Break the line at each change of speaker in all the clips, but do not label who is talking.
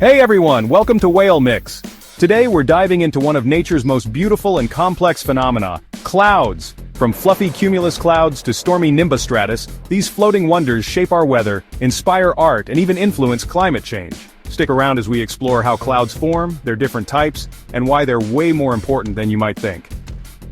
Hey everyone, welcome to Whale Mix. Today we're diving into one of nature's most beautiful and complex phenomena, clouds. From fluffy cumulus clouds to stormy nimbus stratus, these floating wonders shape our weather, inspire art, and even influence climate change. Stick around as we explore how clouds form, their different types, and why they're way more important than you might think.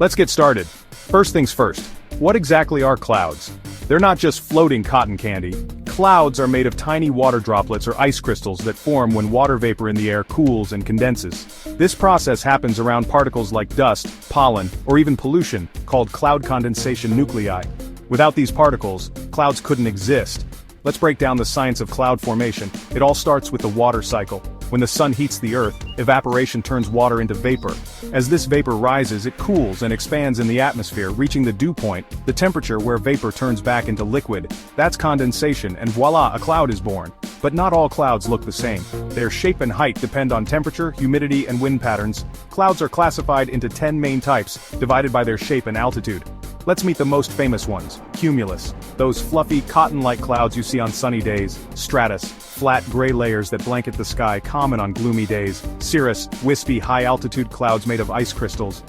Let's get started. First things first, what exactly are clouds? They're not just floating cotton candy. Clouds are made of tiny water droplets or ice crystals that form when water vapor in the air cools and condenses. This process happens around particles like dust, pollen, or even pollution, called cloud condensation nuclei. Without these particles, clouds couldn't exist. Let's break down the science of cloud formation. It all starts with the water cycle. When the sun heats the earth, evaporation turns water into vapor. As this vapor rises, it cools and expands in the atmosphere, reaching the dew point, the temperature where vapor turns back into liquid. That's condensation, and voila, a cloud is born. But not all clouds look the same. Their shape and height depend on temperature, humidity, and wind patterns. Clouds are classified into 10 main types, divided by their shape and altitude. Let's meet the most famous ones. Cumulus, those fluffy, cotton-like clouds you see on sunny days. Stratus, flat gray layers that blanket the sky, common on gloomy days. Cirrus, wispy, high-altitude clouds made of ice crystals.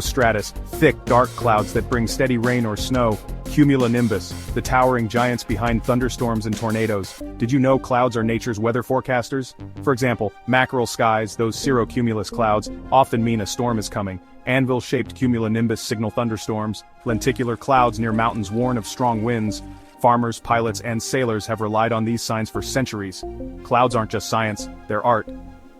Stratus, thick, dark clouds that bring steady rain or snow. Cumulonimbus, the towering giants behind thunderstorms and tornadoes. Did you know clouds are nature's weather forecasters? For example, mackerel skies, those cirrocumulus clouds, often mean a storm is coming. Anvil-shaped cumulonimbus signal thunderstorms. Lenticular clouds near mountains warn of strong winds. Farmers, pilots, and sailors have relied on these signs for centuries. Clouds aren't just science, they're art.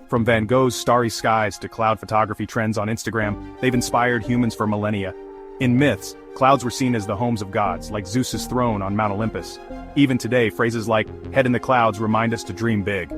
From Van Gogh's starry skies to cloud photography trends on Instagram, they've inspired humans for millennia. In myths, clouds were seen as the homes of gods, like Zeus's throne on Mount Olympus. Even today, phrases like, "head in the clouds" remind us to dream big.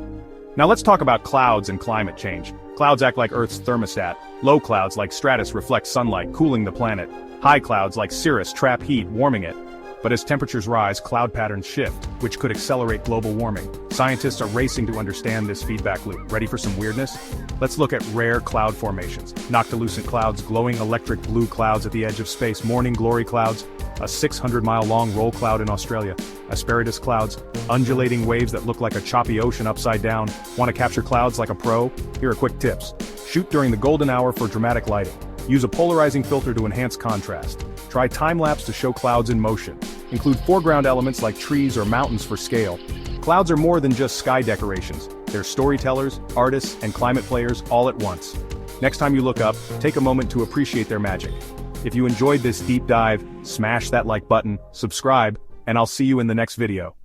Now let's talk about clouds and climate change. Clouds act like Earth's thermostat. Low clouds like Stratus reflect sunlight, cooling the planet. High clouds like Cirrus trap heat, warming it. But as temperatures rise, cloud patterns shift, which could accelerate global warming. Scientists are racing to understand this feedback loop. Ready for some weirdness? Let's look at rare cloud formations. Noctilucent clouds, glowing electric blue clouds at the edge of space, morning glory clouds, a 600-mile-long roll cloud in Australia, asperitas clouds, undulating waves that look like a choppy ocean upside down. Want to capture clouds like a pro? Here are quick tips. Shoot during the golden hour for dramatic lighting. Use a polarizing filter to enhance contrast. Try time-lapse to show clouds in motion. Include foreground elements like trees or mountains for scale. Clouds are more than just sky decorations. They're storytellers, artists, and climate players all at once. Next time you look up, take a moment to appreciate their magic. If you enjoyed this deep dive, smash that like button, subscribe, and I'll see you in the next video.